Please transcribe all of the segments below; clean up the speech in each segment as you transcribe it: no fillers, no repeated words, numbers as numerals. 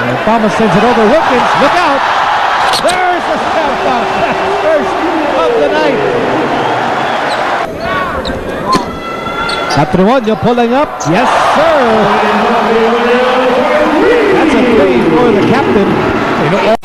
And Thomas sends it over. Wilkins, look out! There's the step out. First of the night. Patrimonio pulling up. Yes, sir. That's a 3 for the captain. You know,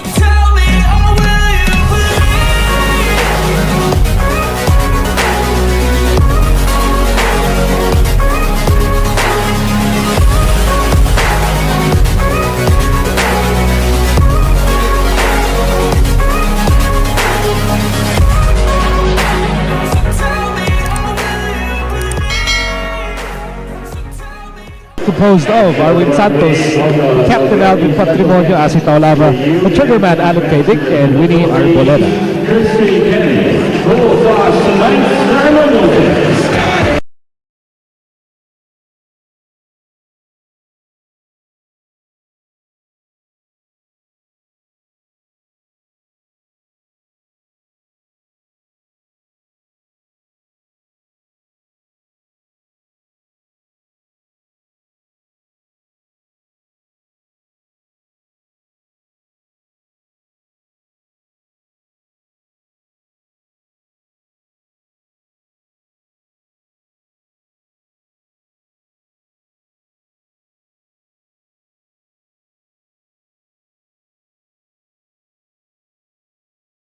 composed of Arwin Santos, Captain Alvin Patrimonio, Asi Taulava, the Triggerman Alec Kaidik, and Winnie Arboleda.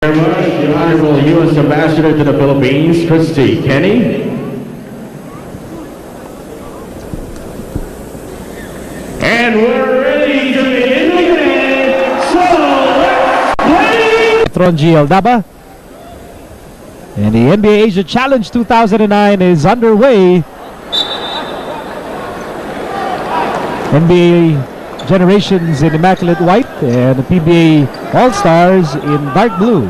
The Honorable U.S. Ambassador to the Philippines, Christy Kenny. And we're ready to begin. So let's play! Patron GILDABA. And the NBA Asia Challenge 2009 is underway. NBA Generations in immaculate white and the PBA All-Stars in dark blue.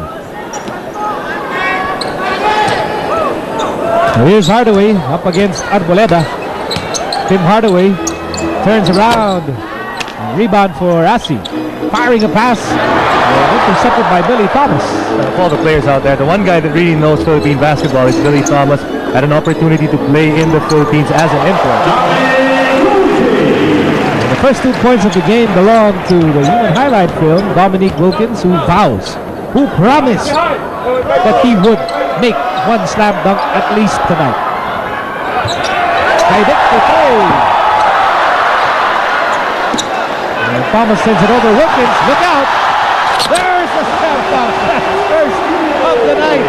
Here's Hardaway up against Arboleda. Tim Hardaway turns around. Rebound for Asi. Firing a pass. Intercepted by Billy Thomas. Of all the players out there, the one guy that really knows Philippine basketball is Billy Thomas. Had an opportunity to play in the Philippines as an import. The first 2 points of the game belong to the human highlight film, Dominique Wilkins, who vows, who promised that he would make one slam dunk at least tonight. Kaidik for 3. And Thomas sends it over. Wilkins, look out! There's the slam dunk. First of the night.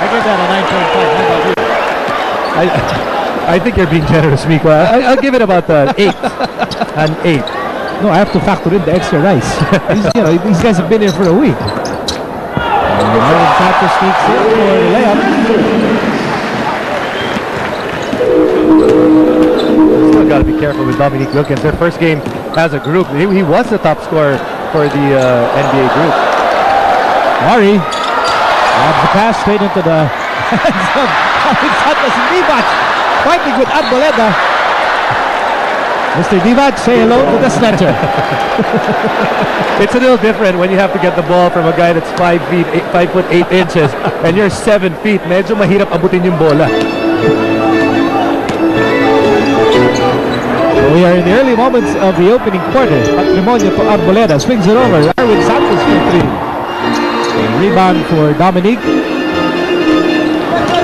I give that a 9.5. I think you're being generous, Miko. I'll give it about 8. An 8. No, I have to factor in the extra rice. These guys have been here for a week. Marlon Santos sneaks in for the layup. Still got to be careful with Dominique Wilkins. Their first game as a group, he was the top scorer for the NBA group. HORRY grabs the pass straight into the hands of Marlon Santos and DIVAC. Fighting with Arboleda. Mr. DIVAC, say hello to the snatcher. It's a little different when you have to get the ball from a guy that's 5 foot 8 inches, and you're 7 feet. Medyo mahirap abutin yung bola. We are in the early moments of the opening quarter. Patrimonio for Arboleda. Swings it over. Arwin Santos for 3. Rebound for Dominique.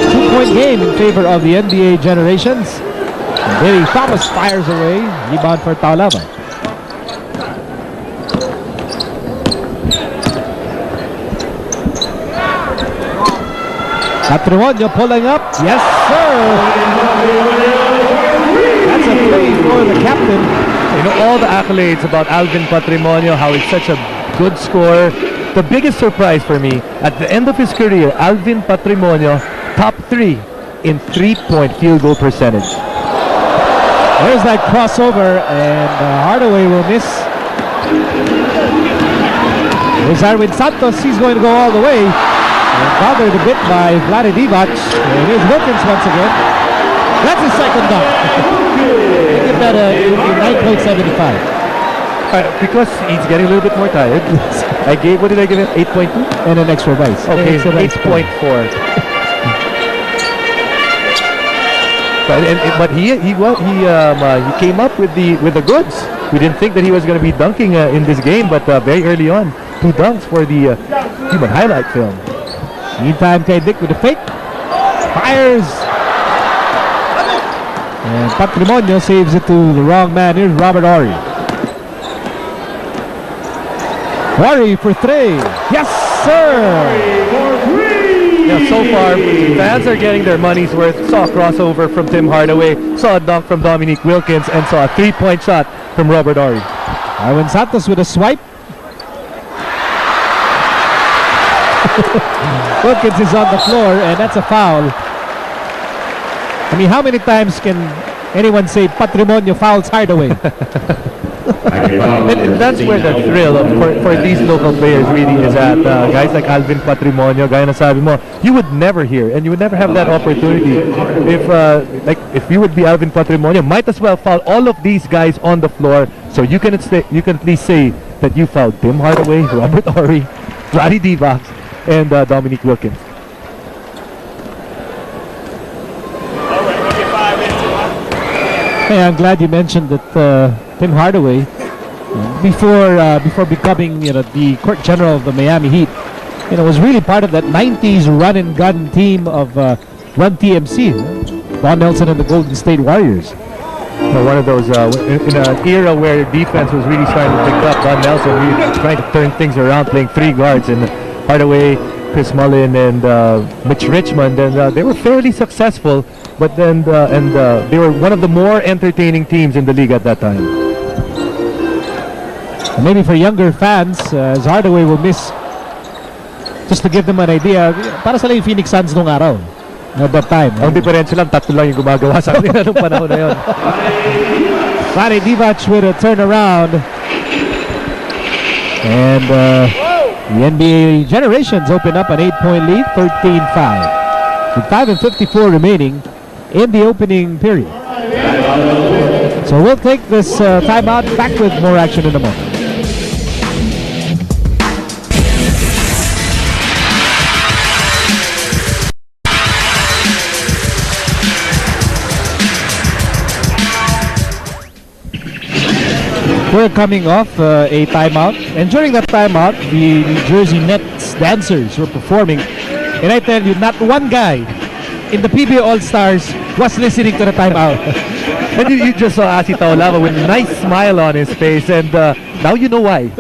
2-point game in favor of the NBA Generations. Billy Thomas fires away. Rebound for Taulava. Patrimonio pulling up. Yes, sir. That's a 3 for the captain. You know, all the accolades about Alvin Patrimonio, how he's such a good scorer. The biggest surprise for me, at the end of his career, Alvin Patrimonio, top 3 in 3-point field goal percentage. There's that crossover, and Hardaway will miss. There's Arwin Santos. He's going to go all the way. And bothered a bit by VLADE DIVAC. And here's Wilkins once again. That's his second dunk. I give that a 9.75. Because he's getting a little bit more tired. I gave, what did I give him? 8.2? And an extra rice. Okay, 8.4. But he came up with the goods. We didn't think that he was going to be dunking in this game, but very early on, 2 dunks for the human highlight film. Meantime, kay Dick with the fake. Fires. And Patrimonio saves it to the wrong man. Here's Robert Horry. Horry for 3. Yes, sir. Yeah, so far, fans are getting their money's worth. Saw a crossover from Tim Hardaway, saw a dunk from Dominique Wilkins, and saw a 3-point shot from Robert Horry. Arwin Santos with a swipe. Wilkins is on the floor, and that's a foul. I mean, how many times can anyone say Patrimonio fouls Hardaway? And that's where the thrill for these local players really is at. Guys like Alvin Patrimonio, gaya na sabi mo, you would never hear and you would never have that opportunity if you would be Alvin Patrimonio. Might as well foul all of these guys on the floor, so you can at least say that you fouled Tim Hardaway, Robert Horry, Vlade DIVAC, and Dominique Wilkins. Hey, I'm glad you mentioned that Tim Hardaway, before becoming the court general of the Miami Heat, was really part of that 90s run and gun team of Run TMC, Don Nelson and the Golden State Warriors. One of those in an era where defense was really starting to pick up. Don Nelson really trying to turn things around, playing 3 guards, and Hardaway, Chris Mullin, and Mitch Richmond, and they were fairly successful. But then, they were one of the more entertaining teams in the league at that time. Maybe for younger fans, as Hardaway will miss, just to give them an idea, para sa yung Phoenix Suns nung araw. At that time. Ang diferensya lang, 3 lang yung gumagawa sa kanila nung panahon na yun. Vlade DIVAC with a turnaround. And the NBA Generations open up an 8-point lead, 13-5. With 5:54 remaining in the opening period. So we'll take this timeout, back with more action in a moment. We're coming off a timeout, and during that timeout, the New Jersey Nets dancers were performing, and I tell you, not one guy in the PBA All-Stars was listening to the timeout. And you just saw Asi TAULAVA with a nice smile on his face, and now you know why.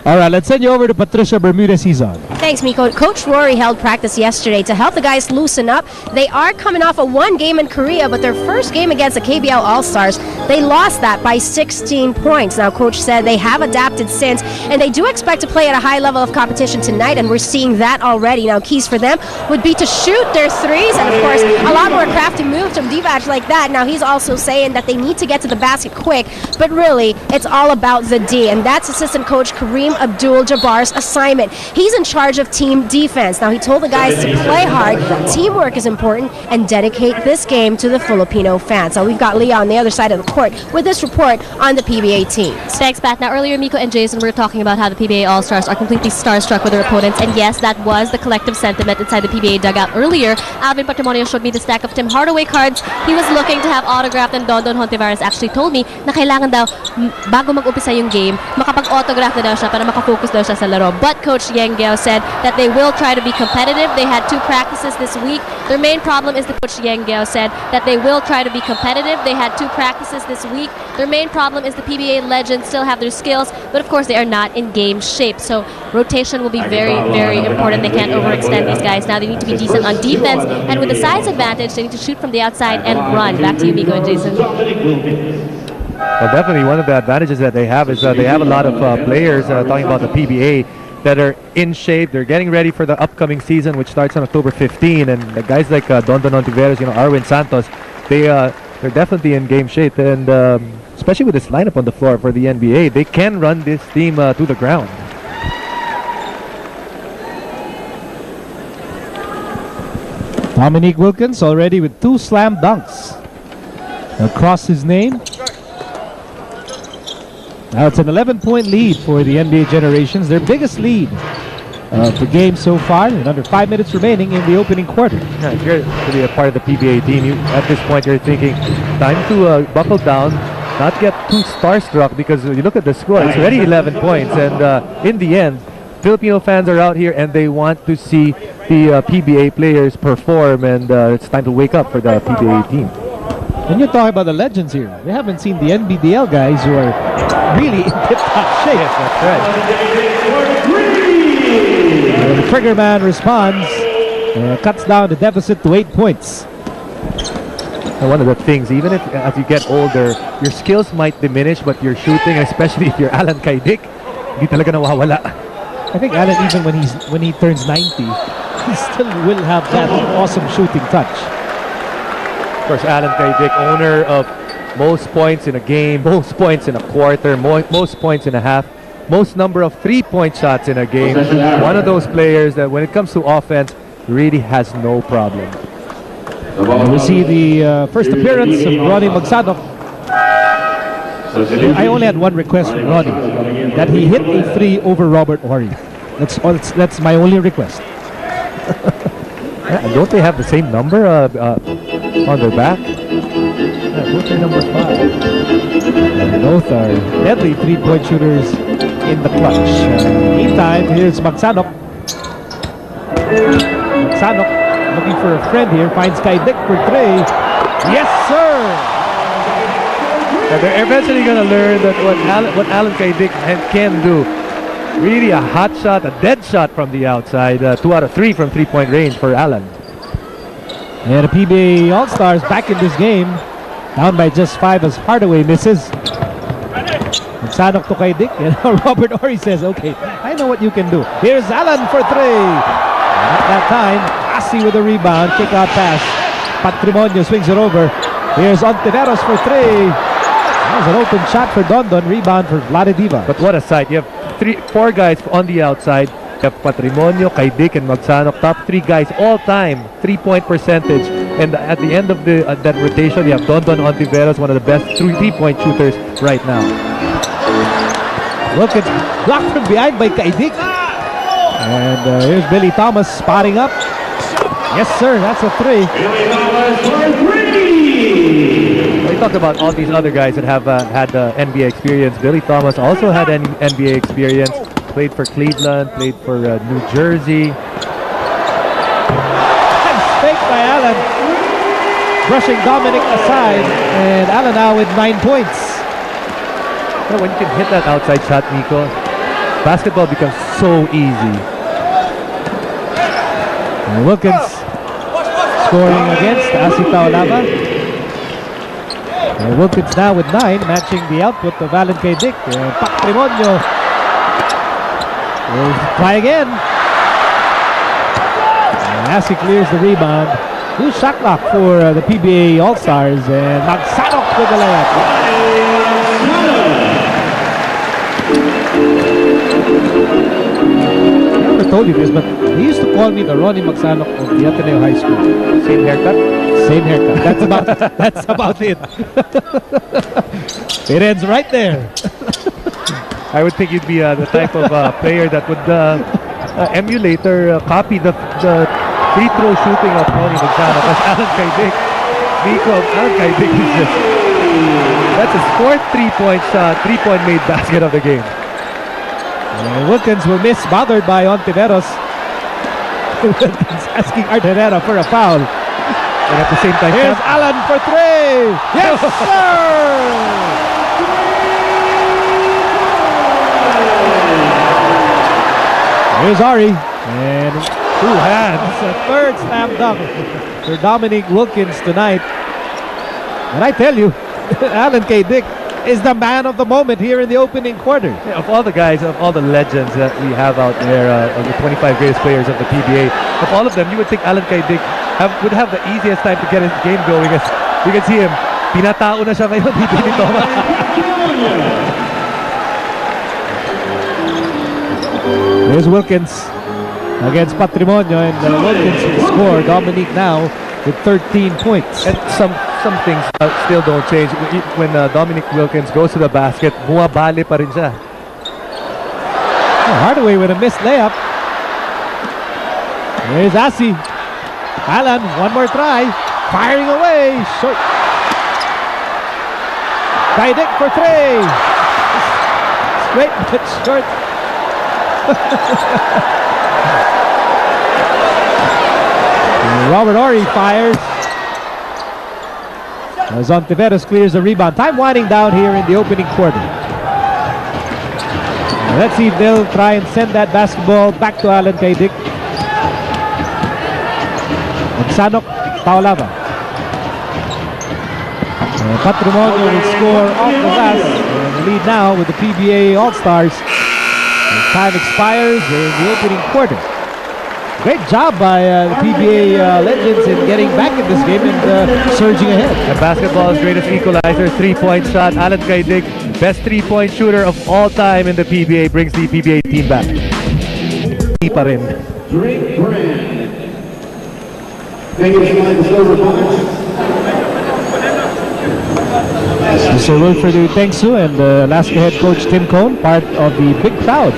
All right, let's send you over to Patricia Bermudez-Hizon. Thanks, Miko. Coach Rory held practice yesterday to help the guys loosen up. They are coming off a 1 game in Korea, but their first game against the KBL All-Stars, they lost that by 16 points. Now, Coach said they have adapted since, and they do expect to play at a high level of competition tonight, and we're seeing that already. Now, keys for them would be to shoot their threes, and of course, a lot more crafty moves from DIVAC like that. Now, he's also saying that they need to get to the basket quick, but really, it's all about the D, and that's assistant coach KAREEM ABDUL-JABBAR's assignment. He's in charge of team defense. Now, he told the guys to play hard, teamwork is important, and dedicate this game to the Filipino fans. Now, we've got Leah on the other side of the court with this report on the PBA teams. Thanks, Pat. Now, earlier, Miko and Jason were talking about how the PBA All-Stars are completely starstruck with their opponents, and yes, that was the collective sentiment inside the PBA dugout earlier. Alvin Patrimonio showed me the stack of Tim Hardaway cards. He was looking to have autographed, and Don Hontiveros actually told me na kailangan daw, bago mag-umpisa yung game, makapag-autograph na daw siya para makafocus daw siya sa laro. But Coach Yengeo said that they will try to be competitive. They had 2 practices this week. Their main problem is, the Coach Yengeo said that they will try to be competitive. They had 2 practices this week. Their main problem is the PBA legends still have their skills, but of course they are not in game shape. So rotation will be very, very important. They can't overextend these guys. Now they need to be decent on defense, and with the size advantage, they need to shoot from the outside and run. Back to you, Miko and Jason. Well, definitely one of the advantages that they have is they have a lot of players, talking about the PBA, that are in shape. They're getting ready for the upcoming season, which starts on October 15. And the guys like Don Hontiveros, Arwin Santos, they're definitely in game shape. And especially with this lineup on the floor for the NBA, they can run this team to the ground. Dominique Wilkins already with 2 slam dunks across his name. Now it's an 11-point lead for the NBA Generations, their biggest lead of the game so far, and under 5 minutes remaining in the opening quarter. Yeah, if you're to be a part of the PBA team, at this point you're thinking, time to buckle down, not get too starstruck, because you look at the score, it's already 11 points, and in the end, Filipino fans are out here and they want to see the PBA players perform, and it's time to wake up for the PBA team. And you're talking about the legends here. We haven't seen the NBDL guys who are really in tip-top shape. Yes, that's right. The trigger man responds, cuts down the deficit to 8 points. And one of the things, even if as you get older, your skills might diminish, but your shooting, especially if you're Alan Kaidik, hindi talaga nawawala. I think Alan, even when he turns 90, he still will have that awesome shooting touch. Of course, Alan Kaidik, owner of most points in a game, most points in a quarter, most points in a half, most number of 3-point shots in a game. One of those players that when it comes to offense, really has no problem. We see the first appearance of Ronnie Magsadok. I only had one request from Ronnie, that he hit a 3 over Robert Horry. That's my only request. Don't they have the same number on their back? Yeah, both are number 5. And both are deadly 3-point shooters in the clutch. Meantime, here's Magsadok. Magsadok looking for a friend here, finds Kaidik for 3. Yes, sir! They're eventually going to learn that what Alan Kaidik can do. Really a hot shot, a dead shot from the outside. 2 out of 3 from 3-point range for Alan. And the PBA All-Stars back in this game. Down by just 5 as Hardaway misses. Magsadok to Kaidik. And Robert Horry says, okay, I know what you can do. Here's Alan for 3. And at that time, Asi with a rebound. Kick out pass. Patrimonio swings it over. Here's Ontiveros for 3. That was an open shot for Dondon. Rebound for VLADE. But what a sight. You have 4 guys on the outside. You have Patrimonio, Kaidik, and Magsadok. Top 3 guys all time. 3-point percentage. And at the end of that rotation, you have Dondon Ontiveros, one of the best 3-point shooters right now. Look, it's blocked from behind by Kaidik. And here's Billy Thomas spotting up. Yes, sir. That's a 3. We talked about all these other guys that have had NBA experience. Billy Thomas also had an NBA experience. Played for Cleveland, played for New Jersey. And faked by Allen. Brushing Dominic aside. And Allen now with 9 points. You know, when you can hit that outside shot, Nico, basketball becomes so easy. And Wilkins scoring against Asi TAULAVA. And Wilkins now with 9, matching the output of Alan Kaidik. And Patrimonio will try again. And Asi clears the rebound. Who's shot clock for the PBA All-Stars. And Magsadok with the layup. I never told you this, but they used to call me the Ronnie Magsadok of the Ateneo High School. Same haircut? Same haircut. That's about it. It ends right there. I would think you'd be the type of player that would emulate or copy the free throw shooting of Ronnie Magsadok as Alan Kaidik. Nico, Alan Kaidik is just... That's his 4th 3-point shot, 3-point made basket of the game. And Wilkins will miss, bothered by Ontiveros. Wilkins asking Arterera for a foul. And at the same time, here's Alan for 3. Yes, sir! Here's Ari. And 2 hands. A 3rd slam dunk for Dominique Wilkins tonight. And I tell you, Alan Kaidik is the man of the moment here in the opening quarter. Yeah, of all the guys, of all the legends that we have out there, of the 25 greatest players of the PBA, of all of them, you would think Alan Kaidik would have the easiest time to get his game going. As you can see him, pinatao na siya ngayon dito ni Thomas. Here's Wilkins against Patrimonio, and Wilkins will score. Dominique now with 13 points. And some things still don't change. When Dominique Wilkins goes to the basket, buwabali pa rin siya. Hardaway with a missed layup. There's Asi. Alan, one more try. Firing away. Short. Kaidik for three. Straight but short. Robert Horry fires. As Ontiveros clears the rebound. Time winding down here in the opening quarter. Let's see if they'll try and send that basketball back to Alan Kaidik. Sanok, Taulava. Patrimonio will score off the glass. The lead now with the PBA All-Stars. Time expires in the opening quarter. Great job by the PBA legends in getting back in this game and surging ahead. And basketball's greatest equalizer, three-point shot. Alan Kaidik, best three-point shooter of all time in the PBA, brings the PBA team back. Pa rin. Mr. Wilfredo Tengsu and Alaska head coach Tim Cone, part of the big crowd.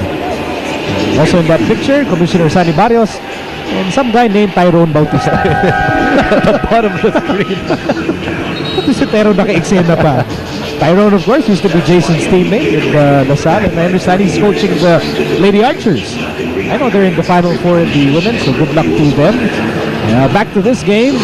Also in that picture, Commissioner Sani Barrios and some guy named Tyrone Bautista. At the bottom of the screen. Ito si Tyrone naka-eksena pa. Tyrone, of course, used to be Jason's teammate in LaSalle, and I understand he's coaching the Lady Archers. I know they're in the Final Four in the women, so good luck to them. Back to this game.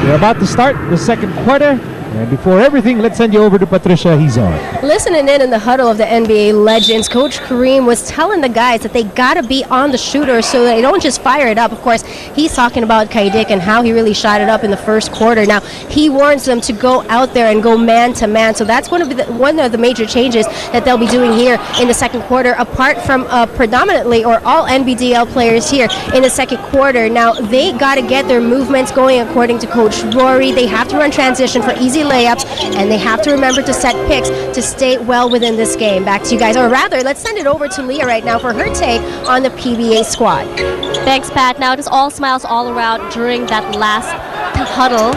We're about to start the second quarter. And before everything, let's send you over to Patricia Hizon. Listening in the huddle of the NBA legends, Coach Kareem was telling the guys that they got to be on the shooter so they don't just fire it up. Of course, he's talking about Kaidik and how he really shot it up in the first quarter. Now, he warns them to go out there and go man-to-man. So that's one of the major changes that they'll be doing here in the second quarter, apart from predominantly or all NBDL players here in the second quarter. Now, they got to get their movements going according to Coach Rory. They have to run transition for easy layups, and they have to remember to set picks to stay well within this game. Back to you guys, or rather, let's send it over to Leah right now for her take on the PBA squad. Thanks, Pat. Now, it is all smiles all around during that last huddle.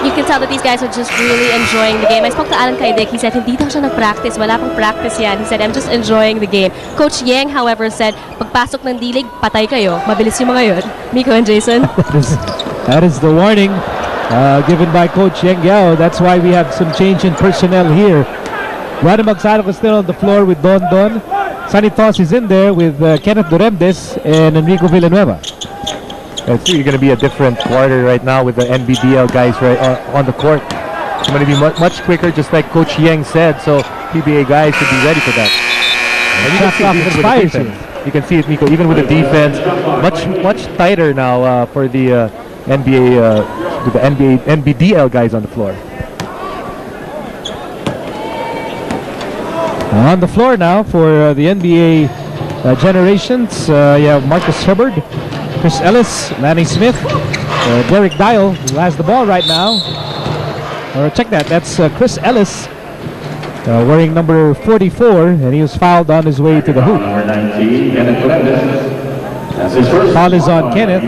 You can tell that these guys are just really enjoying the game. I spoke to Alan Kaidik. He said, hindi daw siya nag-practice. Wala pang practice yan. He said, I'm just enjoying the game. Coach Yang, however, said, pagpasok ng dilig, patay kayo. Mabilis yung mga yun. Miko and Jason. That is the warning given by Coach Yang Yao. That's why we have some change in personnel here. Rada Magsanok is still on the floor with Don Don. Sonny Toss is in there with Kenneth Duremdes and Enrico Villanueva. It's really going to be a different quarter right now with the NBDL guys right on the court. It's going to be much quicker, just like Coach Yang said. So PBA guys should be ready for that. And you can see even with the defense. You can see it, Miko, even with the defense, much tighter now for the NBDL guys on the floor. On the floor now for the NBA generations, you have Marcus Hubbard, Chris Ellis, Lanny Smith, Derek Dial, who has the ball right now. Or check that, that's Chris Ellis wearing number 44, and he was fouled on his way to the hoop. Number 19, Kenneth Levis. That's his first Foul is on Kenneth.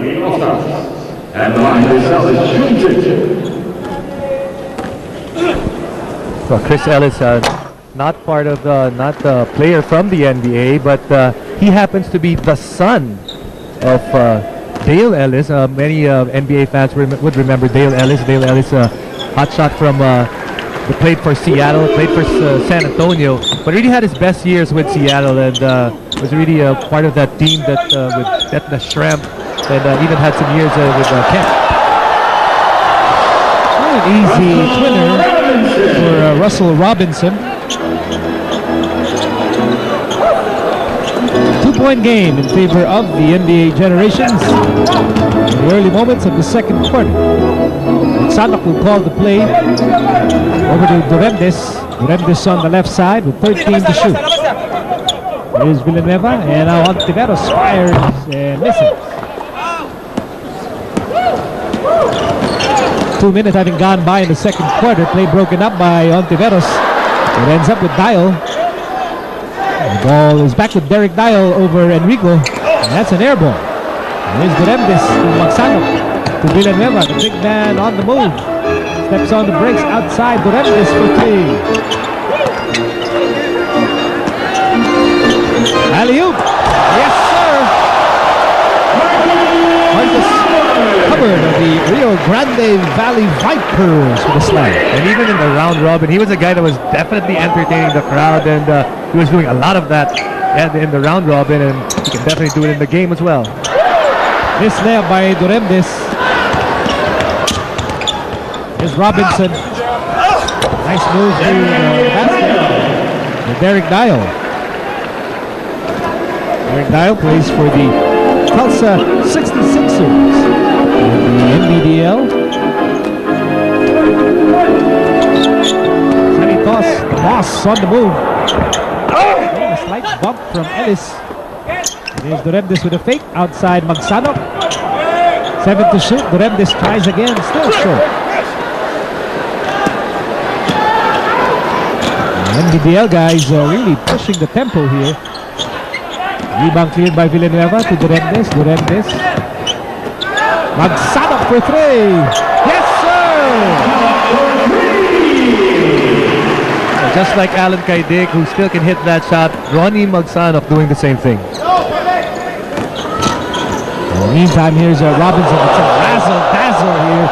And the line is shooting. Well, Chris Ellis, not part of not a player from the NBA, but he happens to be the son of Dale Ellis. Many NBA fans would remember Dale Ellis. Dale Ellis, hot shot from played for Seattle, played for San Antonio, but really had his best years with Seattle, and was really part of that team that with Etna Shrimp, and even had some years with Kent. An easy twinner for Russell Robinson. 2-point game in favor of the NBA generations in the early moments of the second quarter. Sanok will call the play over to Duremdes. Duremdes on the left side with 13 to shoot. Here's Villanueva, and now Ontiveros fires and misses. 2 minutes having gone by in the second quarter. Play broken up by Ontiveros. It ends up with Dial. The ball is back with Derek Dial over Enrico. And that's an air ball. Here's Duremdes to Magsanok to Villanueva, the big man on the move. Steps on the brakes outside. Duremdes for three. Alley-oop. Yes, sir. Grande Valley Vipers with a slam. And even in the round robin, he was a guy that was definitely entertaining the crowd, and he was doing a lot of that in the round robin, and he can definitely do it in the game as well. This layup by Duremdes. Here's Robinson. Nice move to the basket. And Derek Dial. Derek Dial plays for the Tulsa 66ers in the NBDL. Sunny toss. The boss on the move. A slight bump from Ellis. There's Duremdes with a fake outside Magsanok. 7 to shoot. Duremdes tries again, still short. The NBDL guys really pushing the tempo here. Rebound cleared by Villanueva to Duremdes. Duremdes. Magsanok for 3. Yes, sir! Just like Alan Kaidik, who still can hit that shot, Ronnie Magsanok doing the same thing. In the meantime, here's Robinson with some razzle-dazzle here.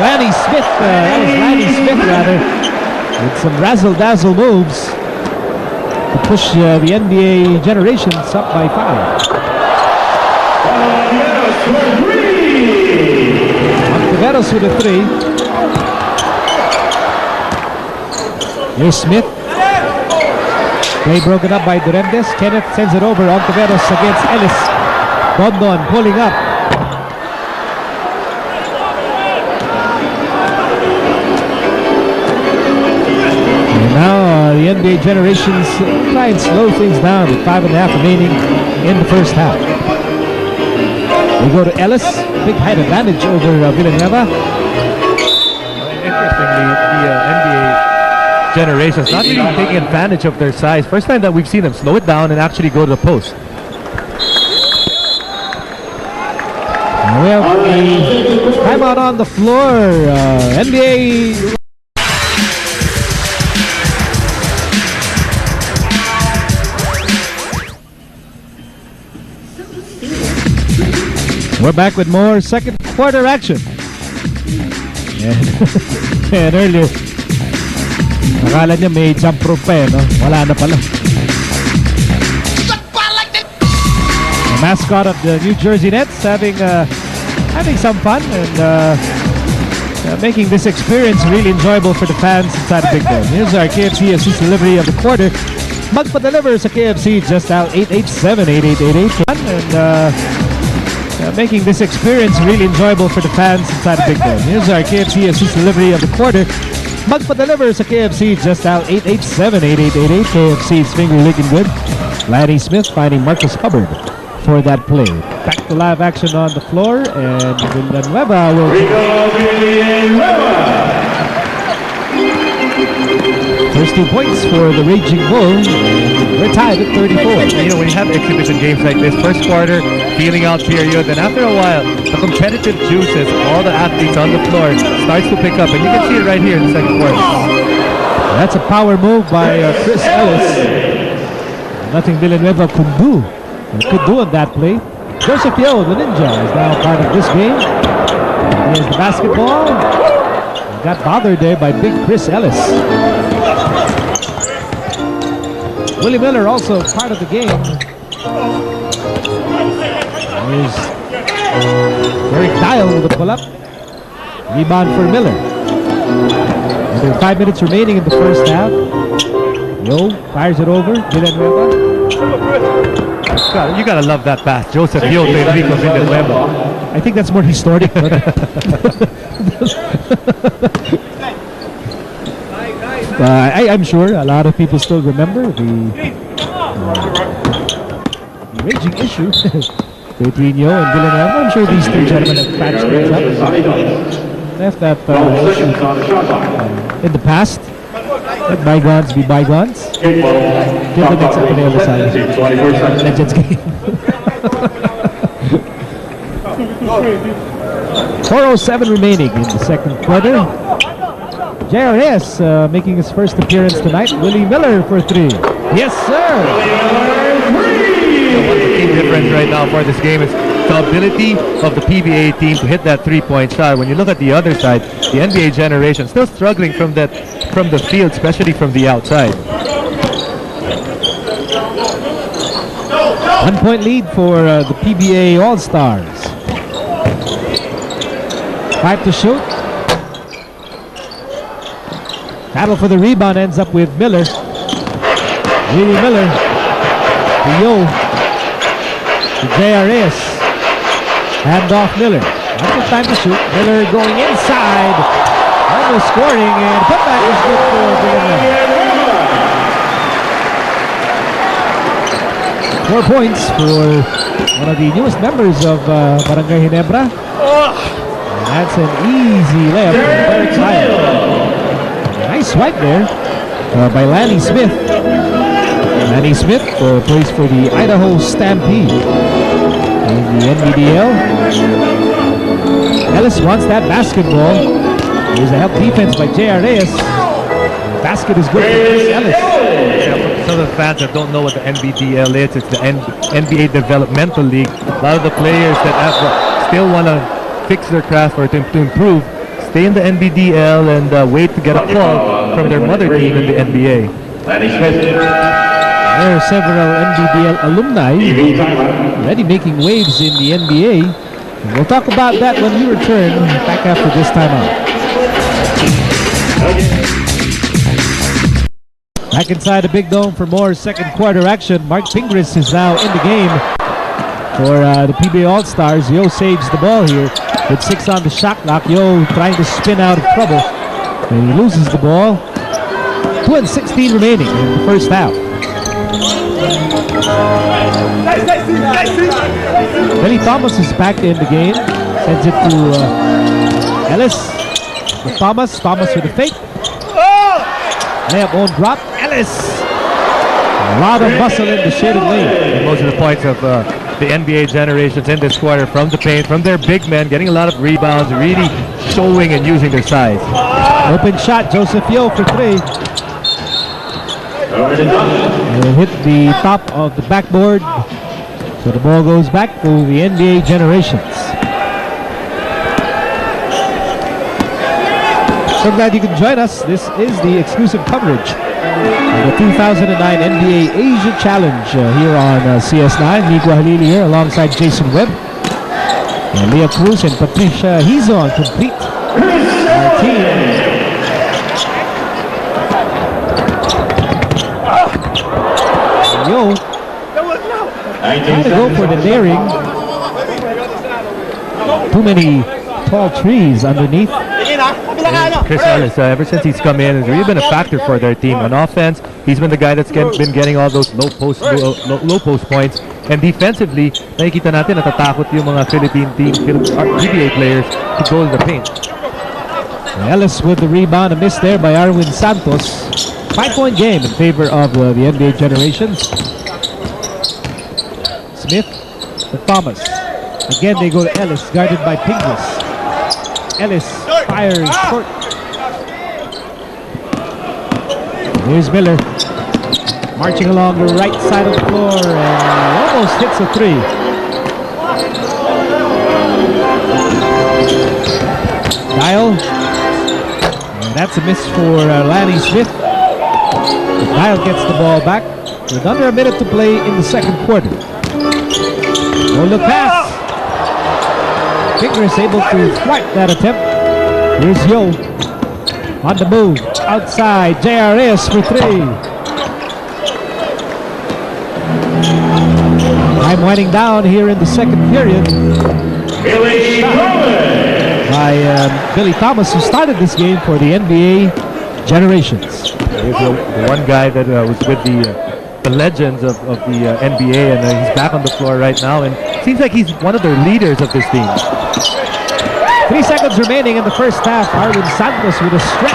Lanny Smith, that was Lanny Smith rather, with some razzle-dazzle moves to push the NBA generations up by 5. Ontiveros with a 3. Here's Smith. Play broken up by Duremdes. Kenneth sends it over. Ontiveros against Ellis. Bondon pulling up. And now the NBA generations try and slow things down with 5.5 remaining in the first half. We go to Ellis. Big height advantage over Villanueva. Interestingly, the NBA generations not really taking advantage of their size. First time that we've seen them slow it down and actually go to the post. We have a timeout on the floor. NBA. We're back with more second quarter action. And earlier, akala niya may jump rope pa eh, no? Wala na pala. The mascot of the New Jersey Nets having some fun and making this experience really enjoyable for the fans inside the Big Dome. Here's our KFC assist delivery of the quarter. Magpa-deliver sa KFC just out 887-8888. And making this experience really enjoyable for the fans inside the Big Dome. Here's our KFC assist delivery of the quarter. Magpa-deliver sa KFC just out 887-8888. KFC's finger licking good. Lanny Smith finding Marcus Hubbard for that play. Back to live action on the floor, and Villanueva will... First 2 points for the Raging Bull. We're tied at 34. You know, when you have exhibition games like this, first quarter, feeling out period, then after a while, the competitive juices, all the athletes on the floor starts to pick up, and you can see it right here in the second quarter. That's a power move by Chris Ellis. Nothing Villanueva could do on that play. Joseph Yo, the Ninja, is now part of this game. Here's the basketball. Got bothered there by big Chris Ellis. Willie Miller also part of the game. Here's Derek Dial with a pull-up. Rebound for Miller. There are 5 minutes remaining in the first half. Yo fires it over. Villanueva. You gotta love that pass. Joseph Yo to Enrico Villanueva. I think that's more historic. I'm sure a lot of people still remember the raging issue between Yo and Villanueva. I'm sure these two gentlemen have patched things up. Left that issue in the past. Let bygones be bygones. Give the mix up on the other side. Legends game. 4:07 remaining in the second quarter. JRS making his first appearance tonight. Willie Miller for 3. Yes, sir. What's the key difference right now for this game is the ability of the PBA team to hit that three-point shot. When you look at the other side, the NBA generation still struggling from the field, especially from the outside. 1 point lead for the PBA All-Stars. 5 to shoot. Battle for the rebound ends up with Miller. Willie Miller to Yo. To JRS. Hand off Miller. That's the time to shoot. Miller going inside. Almost scoring, and putback is good for Ginebra. 4 points for one of the newest members of Barangay Ginebra. And that's an easy layup for Derek Lyle. Nice swipe there by Lanny Smith. Lanny Smith plays for the Idaho Stampede in the NBDL. Ellis wants that basketball. Here's a help defense by J.R. Reyes. Basket is good for Chris Ellis. Yeah, for some of the fans that don't know what the NBDL is, it's the NBA Developmental League. A lot of the players that still want to fix their craft or to improve stay in the NBDL and wait to get a call from their mother team in the NBA. There are several NBDL alumni already making waves in the NBA. And we'll talk about that when we return back after this timeout. Back inside the Big Dome for more second quarter action. Mark Pingris is now in the game for the PBA All-Stars. Yo saves the ball here with 6 on the shot clock. Yo trying to spin out of trouble. And he loses the ball. 2:16 remaining in the first half. Billy Thomas is back in the game. Sends it to Ellis. With Thomas. Thomas with a fake. Layup won't drop. Ellis. A lot of muscle in the shaded lane. And most of the points of the NBA generations in this quarter from the paint, from their big men, getting a lot of rebounds, really showing and using their size. Open shot, Joseph Yo for 3. And hit the top of the backboard. So the ball goes back to the NBA generations. So glad you can join us. This is the exclusive coverage of the 2009 NBA Asia Challenge here on CS9. Nico Halili here alongside Jason Webb. And Leah Cruz and Patricia Hizon complete our team. Yo, trying to go for the daring. Too many tall trees underneath. Chris Ellis, ever since he's come in, has really been a factor for their team. On offense, he's been the guy that's been getting all those low post points. And defensively, nakikita natin natatakot yung mga Philippine team, PBA players to go in the paint. Ellis with the rebound, a miss there by Arwin Santos. 5-point game in favor of the NBA generations. Smith to Thomas. Again, they go to Ellis, guarded by Pingris. Ellis fires short. Here's Miller. Marching along the right side of the floor and almost hits a 3. Dial. And that's a miss for Lanny Smith. Dial gets the ball back with under a minute to play in the second quarter. Oh, look pass. Fingers able to thwart that attempt. Here's Yo on the move outside. JRS for 3. Time winding down here in the second period. By Billy Thomas, who started this game for the NBA generations. He's the one guy that was with the legends of the NBA, and he's back on the floor right now, and seems like he's one of the leaders of this team. 3 seconds remaining in the first half. Arwin Santos with a stretch.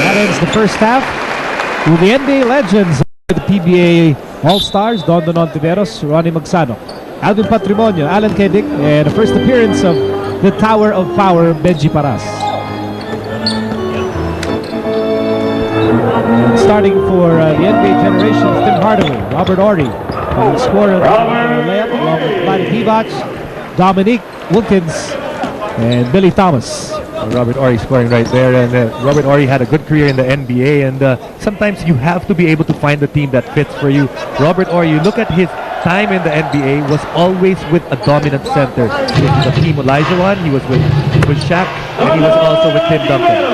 That ends the first half. To the NBA legends, the PBA All-Stars, Don Ontiveros, Ronnie Magsano, Alvin Patrimonio, Alan Kedic, and the first appearance of the Tower of Power, Benji Paras. Starting for the NBA generations, Tim Hardaway, Robert Horry, who scored a layup along with VLADE, DIVAC, Dominique Wilkins, and Billy Thomas. Robert Horry scoring right there, and Robert Horry had a good career in the NBA, and sometimes you have to be able to find the team that fits for you. Robert Horry, you look at his time in the NBA, was always with a dominant center. He was with the team Olajuwon, he was with Shaq, and he was also with Tim Duncan.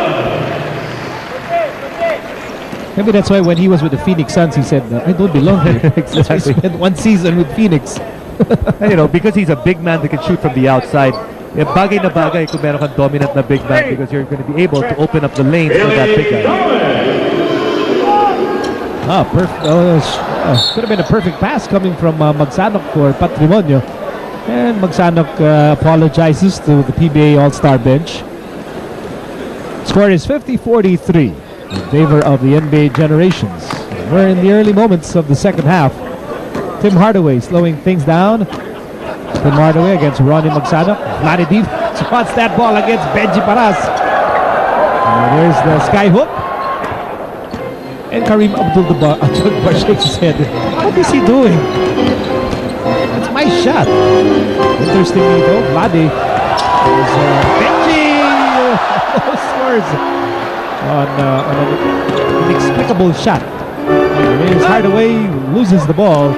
Maybe that's why when he was with the Phoenix Suns, he said, I don't belong here. Exactly. He spent one season with Phoenix. And, you know, because he's a big man that can shoot from the outside, bagay na bagay kung meron kang dominant na big man because you're going to be able to open up the lanes for that big guy. Could have been a perfect pass coming from Magsanok for Patrimonio. And Magsanok apologizes to the PBA All-Star bench. Score is 50-43 in favor of the NBA generations. We're in the early moments of the second half. Tim Hardaway slowing things down. Tim Hardaway against Ronnie Magsanok. VLADE wants that ball against Benji Paras. And there's the sky hook. And KAREEM ABDUL-JABBAR shakes his head. What is he doing? That's my shot. Interestingly though, VLADE is Benji scores on an inexplicable shot. Here's Hardaway, loses the ball.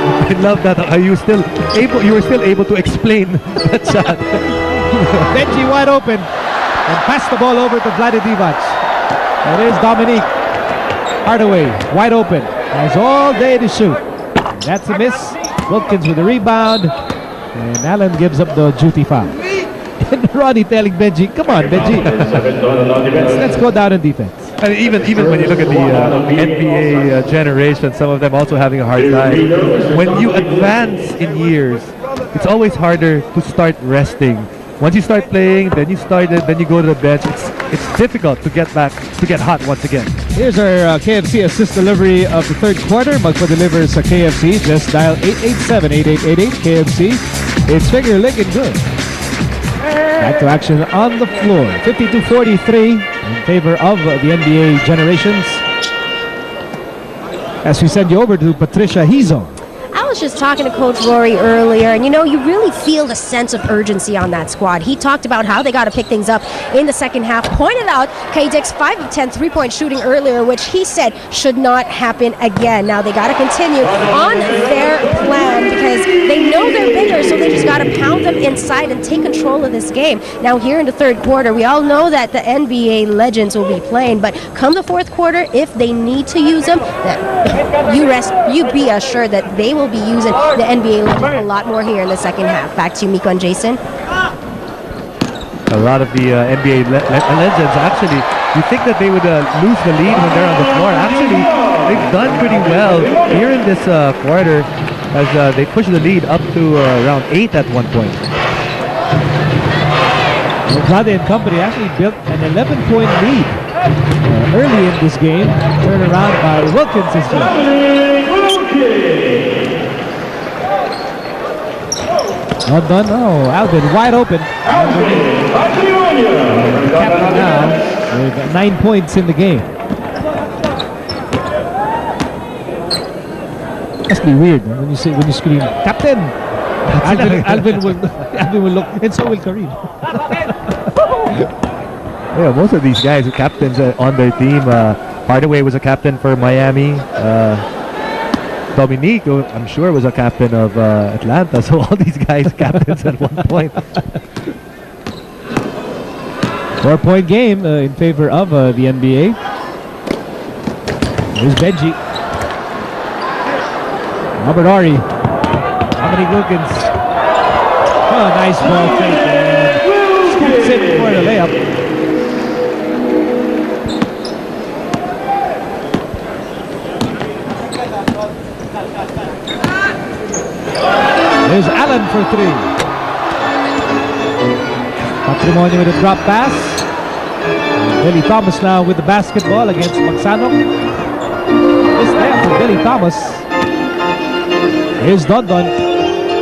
I love that. You were still able to explain that shot. Benji wide open and pass the ball over to VLADE DIVAC. And there's Dominique Hardaway wide open. Has all day to shoot. That's a miss. Wilkins with the rebound. And Allen gives up the duty foul. And Ronnie telling Benji, come on, Benji. Let's go down in defense. And even when you look at the NBA generation, some of them also having a hard time. When you advance in years, it's always harder to start resting. Once you start playing, then you go to the bench. It's difficult to get back, to get hot once again. Here's our KFC assist delivery of the third quarter. Magpa-delivers sa KFC. Just dial 887-8888 KFC. It's finger licking good. Back to action on the floor. 52-43 in favor of the NBA generations. As we send you over to Patricia Hizon. I was just talking to Coach Rory earlier, and you know, you really feel the sense of urgency on that squad. He talked about how they got to pick things up in the second half, pointed out K-Dick's 5 of 10 three-point shooting earlier, which he said should not happen again. Now they got to continue on their plan because they know they're bigger, so they just got to pound them inside and take control of this game. Now here in the third quarter, we all know that the NBA legends will be playing, but come the fourth quarter, if they need to use them, you be assured that they will be using the NBA legends a lot more here in the second half. Back to you, Miko and Jason. A lot of the NBA legends, actually, you think that they would lose the lead when they're on the floor. Actually, they've done pretty well here in this quarter as they push the lead up to around 8 at one point. VLADE and company actually built an 11-point lead early in this game. Turned around by Wilkins this game. Not done. Oh, Alvin wide open. Captain now with 9 points in the game. Must be weird when you scream, Captain. Alvin will look, and so will KAREEM. Yeah, most of these guys are captains on their team. Hardaway was a captain for Miami. Dominique, I'm sure, was a captain of Atlanta. So all these guys captains at one point. 4-point game in favor of the NBA. Here's Benji. Robert Horry. Dominique Wilkins. Oh, nice ball fake. Scoops in for the layup. There's Allen for 3. Patrimonio with a drop pass. Billy Thomas now with the basketball against Magsanok. This there for Billy Thomas. Here's Dondon.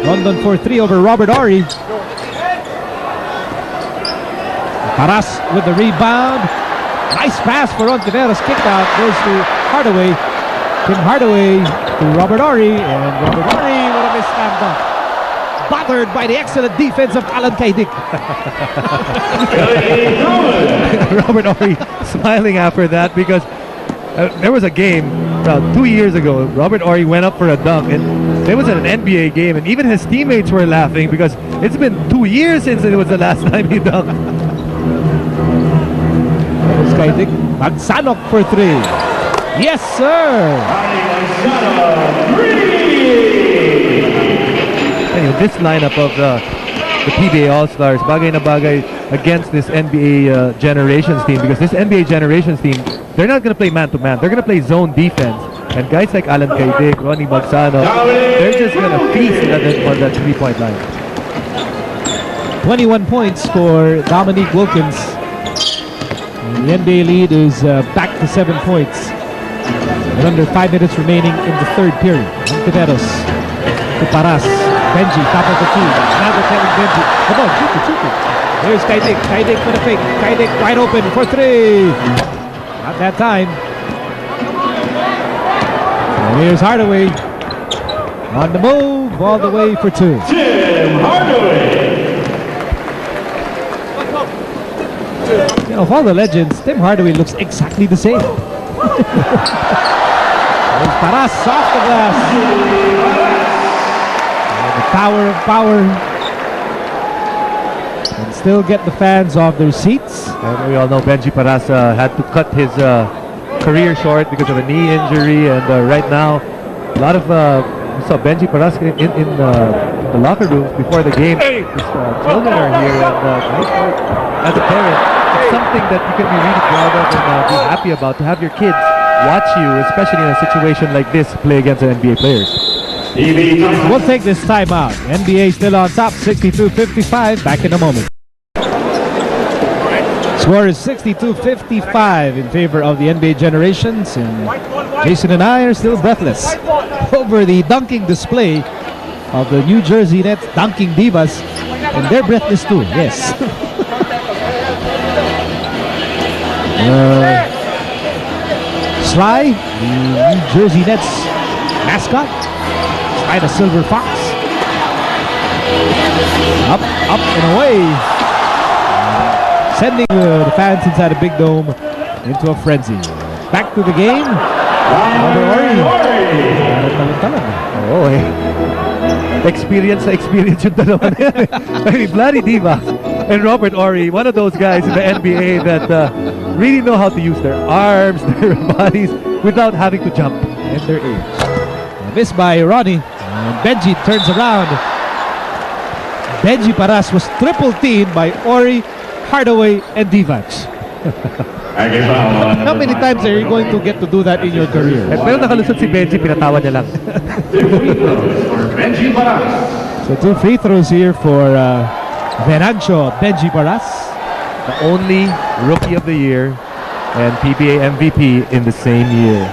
Dondon for 3 over Robert Horry. Paras with the rebound. Nice pass for Ontiveros. Kick out goes to Hardaway. Tim Hardaway to Robert Horry. And Robert Horry with a missed slam dunk. Bothered by the excellent defense of Alan Kaidik. Robert Horry smiling after that because there was a game about 2 years ago. Robert Horry went up for a dunk, and it was an NBA game, and even his teammates were laughing because it's been 2 years since it was the last time he dunked. Kaidik. Magsanok for 3. Yes, sir! Anyway, this lineup of the PBA All-Stars, bagay na bagay against this NBA Generations team, because this NBA Generations team, they're not going to play man-to-man. They're going to play zone defense. And guys like Alan Kaidik, Ronnie Magsano, they're just going to feast on that three-point line. 21 points for Dominique Wilkins. And the NBA lead is back to 7 points. With under 5 minutes remaining in the third period. Ontiveros to Paras. Benji, top of the key. Now they're telling Benji, come on, shoot it. There's Kaidik. Kaidik for the fake. Kaidik wide open for 3. Not that time. And here's Hardaway. On the move, all the way for 2. Tim Hardaway. You know, of all the legends, Tim Hardaway looks exactly the same. There's Paras off the glass. The power of power. And still get the fans off their seats. And we all know Benji Paras had to cut his career short because of a knee injury, and right now a lot of we saw Benji Paras in the locker rooms before the game. His children are here, and as a parent, it's something that you can be really proud of and be happy about, to have your kids watch you, especially in a situation like this, play against the NBA players. We'll take this time out. NBA still on top, 62-55. Back in a moment. Score is 62-55 in favor of the NBA Generations, and Jason and I are still breathless over the dunking display of the New Jersey Nets dunking divas, and they're breathless too. Yes. Sly, the New Jersey Nets mascot, Sly the Silver Fox. Up and away. Sending the fans inside a big dome into a frenzy. Back to the game. Oh, experience yung dalawa na yan. I mean, Vlade Divac and Robert Horry, one of those guys in the NBA that really know how to use their arms, their bodies, without having to jump. And their age. Missed by Ronnie. And Benji turns around. Benji Paras was triple teamed by Horry, Hardaway, and DIVAC. How many times are you going to get to do that in your career? Pero nakalusot si Benji, pinatawa niya lang. So 2 free throws here for Venancio Benji Paras. The only Rookie of the Year and PBA MVP in the same year.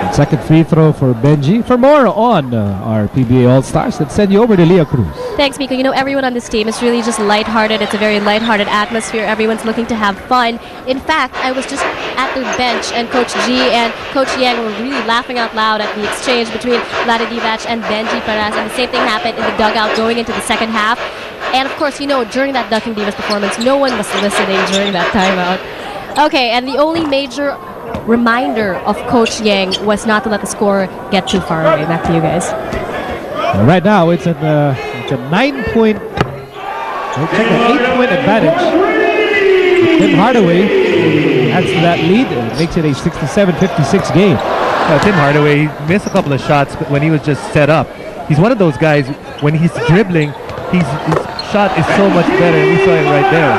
And second free throw for Benji. For more on our PBA All-Stars, let's send you over to Leah Cruz. Thanks, Miko. You know, everyone on this team is really just lighthearted. It's a very lighthearted atmosphere. Everyone's looking to have fun. In fact, I was just at the bench, and Coach G and Coach Yang were really laughing out loud at the exchange between Vlade Divac and Benji Paras. And the same thing happened in the dugout going into the second half. And of course, you know, during that Dunking Divas performance, no one was listening during that timeout. Okay, and the only major reminder of Coach Yang was not to let the score get too far away. Back to you guys. Right now, it's a 9-point, it's an 8-point advantage. Tim Hardaway adds to that lead and makes it a 67-56 game. Tim Hardaway missed a couple of shots when he was just set up. He's one of those guys, when he's dribbling, his shot is so much better. We saw it right there.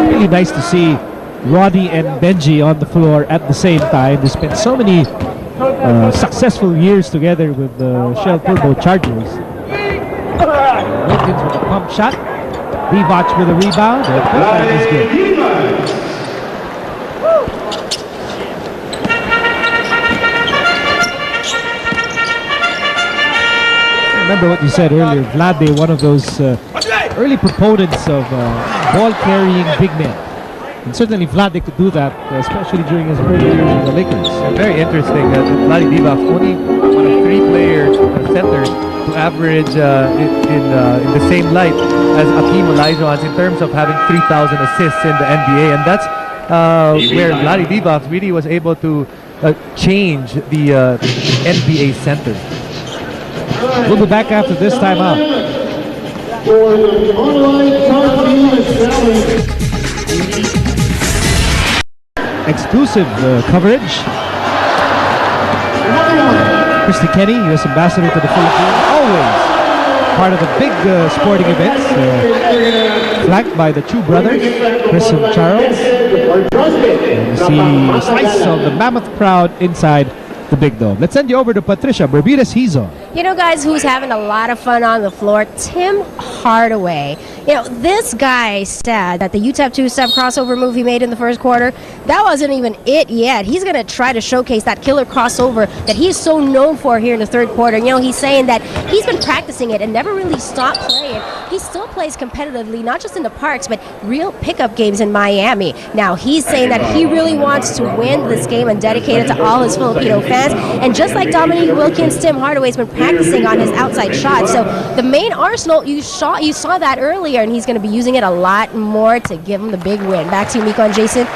Really nice to see Ronnie and Benji on the floor at the same time. They spent so many successful years together with the Shell Turbo Chargers. Wilkins with a pump shot. Divac with a rebound. That is good. Remember what you said earlier, Vlade, one of those early proponents of ball-carrying big men. And certainly VLADE could do that, especially during his early years in the Lakers. Very interesting. VLADE DIVAC, only one of 3 players, centers, to average in the same light as Akeem Olajuwon in terms of having 3,000 assists in the NBA. And that's where VLADE DIVAC really was able to change the NBA center. We'll be back after this timeout. For the online challenge. Exclusive coverage. Christy Kenny, U.S. Ambassador to the Philippines, always part of the big sporting events, flanked by the two brothers, Chris and Charles. And you see a slice of the mammoth crowd inside the Big Dome. Let's send you over to Patricia Bermudez-Hizon. You know, guys, who's having a lot of fun on the floor? Tim Hardaway. You know, this guy said that the UTEP two-step crossover move he made in the first quarter, that wasn't even it yet. He's going to try to showcase that killer crossover that he's so known for here in the third quarter. You know, he's saying that he's been practicing it and never really stopped playing. He still plays competitively, not just in the parks, but real pickup games in Miami. Now, he's saying that he really wants to win this game and dedicate it to all his Filipino fans. And just like Dominique Wilkins, Tim Hardaway's been practicing on his outside shot. So the main arsenal, you saw that earlier, and he's going to be using it a lot more to give him the big win. Back to you, Miko and Jason.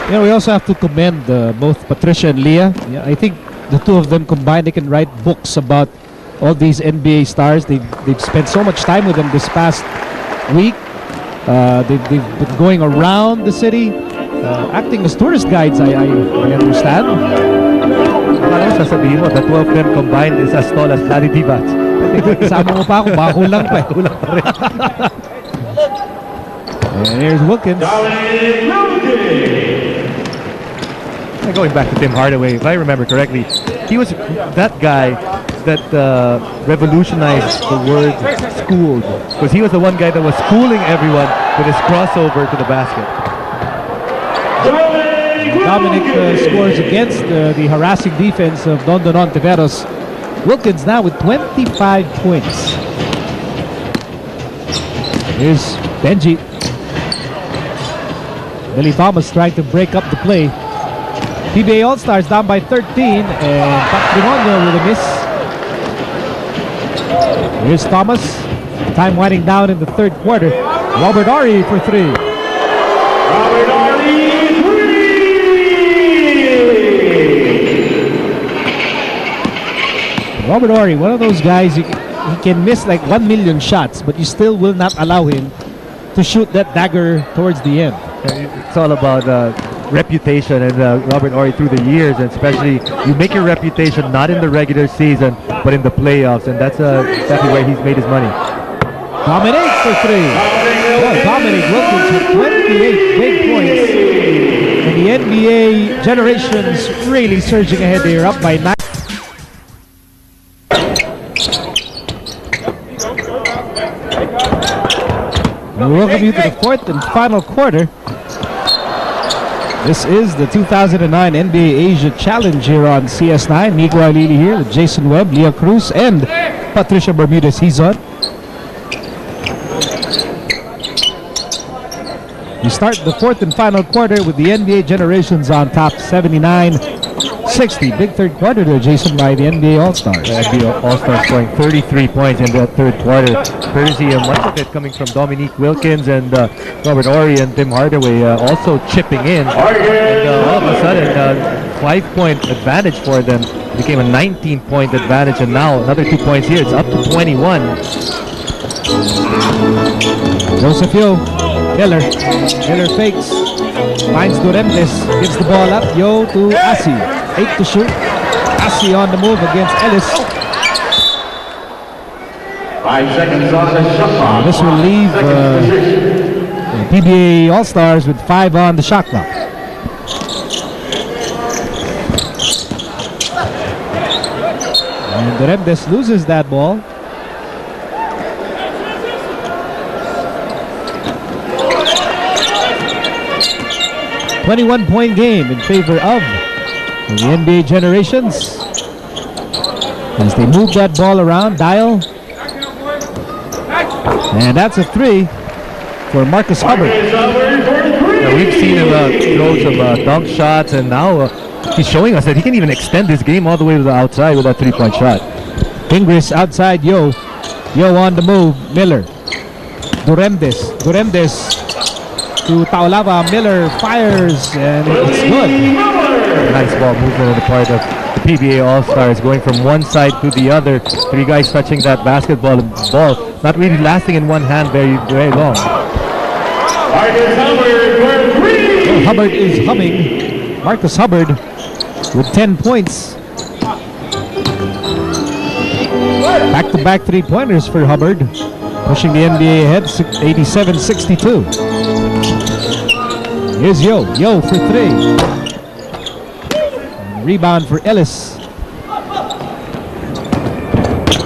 You know, we also have to commend both Patricia and Leah. Yeah, I think the two of them combined, they can write books about all these NBA stars. They've spent so much time with them this past week. They've been going around the city, acting as tourist guides, I understand. Parang sasabihin mo, the 2 of them combined is as tall as VLADE DIVAC. Kasama mo pa ako, bako lang pa. And here's Wilkins. Going back to Tim Hardaway, if I remember correctly, he was that guy that revolutionized the word schooled, because he was the one guy that was schooling everyone with his crossover to the basket. Dominic scores against the harassing defense of Dondon Ontiveros. Wilkins now with 25 points. Here's Benji. Billy Thomas trying to break up the play. PBA All-Stars down by 13, and Patrimonio with a miss. Here's Thomas. Time winding down in the third quarter. Robert Horry for 3. Robert Horry, 3! Robert Horry, one of those guys, he can miss like 1 million shots, but you still will not allow him to shoot that dagger towards the end. It's all about reputation, and Robert Horry through the years, and especially you make your reputation not in the regular season but in the playoffs, and that's exactly where he's made his money. Dominic for 3. Well, Dominic Wilkins with 28 big points. And the NBA generations really surging ahead. They're up by 9. We welcome you to the fourth and final quarter. This is the 2009 NBA Asia Challenge here on CS9. Nico Alili here with Jason Webb, Leah Cruz, and Patricia Bermudez-Hizon. We start the fourth and final quarter with the NBA generations on top, 79-60. Big third quarter there, Jason, by the NBA All-Stars. The NBA All-Stars scoring 33 points in that third quarter, courtesy of much of it coming from Dominique Wilkins and Robert Horry and Tim Hardaway also chipping in. And all of a sudden, 5-point advantage for them became a 19-point advantage, and now another 2 points here. It's up to 21. Joseph Yo, Miller fakes, finds Duremdes, gives the ball up, Yo to Asi, 8 to shoot. Asi on the move against Ellis. 5 seconds on the shot clock. This will leave PBA All-Stars with 5 on the shot clock. And Duremdes loses that ball. A 21-point game in favor of the NBA generations. As they move that ball around, Dial And that's a 3 for Marcus Hubbard. We've seen him throw some dunk shots, and now he's showing us that he can even extend this game all the way to the outside with that 3-point shot. Ingris outside Yo. Yo on the move. Miller. Duremdes to Taulava. Miller fires, and it's good. Nice ball movement on the part of the PBA All-Stars, going from one side to the other. 3 guys touching that basketball ball, not really lasting in one hand very long. Hubbard is humming. Marcus Hubbard with 10 points. Back-to-back 3-pointers for Hubbard, pushing the NBA ahead 87-62. Here's Yo. Yo for 3. Rebound for Ellis.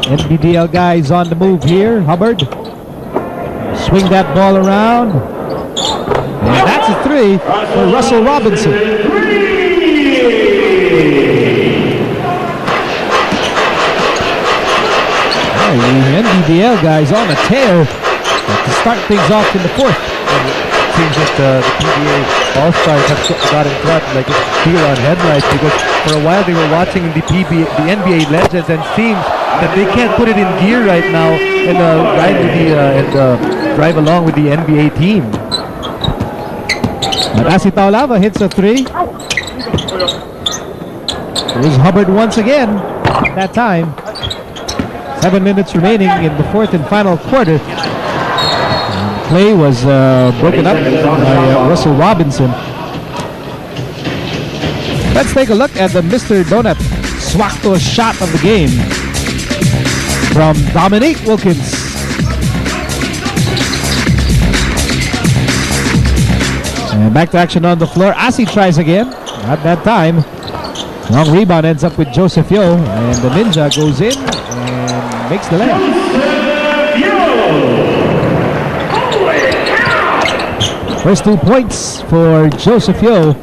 NBDL guys on the move here. Hubbard. Swing that ball around. And that's a 3 for Russell Robinson. The NBDL guys on a tear to start things off in the 4th. It seems that the PBA All-Stars have gotten caught like a deer on headlights, because for a while they were watching the NBA Legends, and seems that they can't put it in gear right now and drive along with the NBA team. Madasi Taulava hits a 3. Here's Hubbard once again. That time. 7 minutes remaining in the 4th and final quarter. Play was broken up by Russell Robinson. Let's take a look at the Mr. Donut Swakto shot of the game from Dominique Wilkins. And back to action on the floor. Asi tries again. Not that time. Long rebound ends up with Joseph Yo, and the Ninja goes in and makes the layup. First 2 points for Joseph Yo.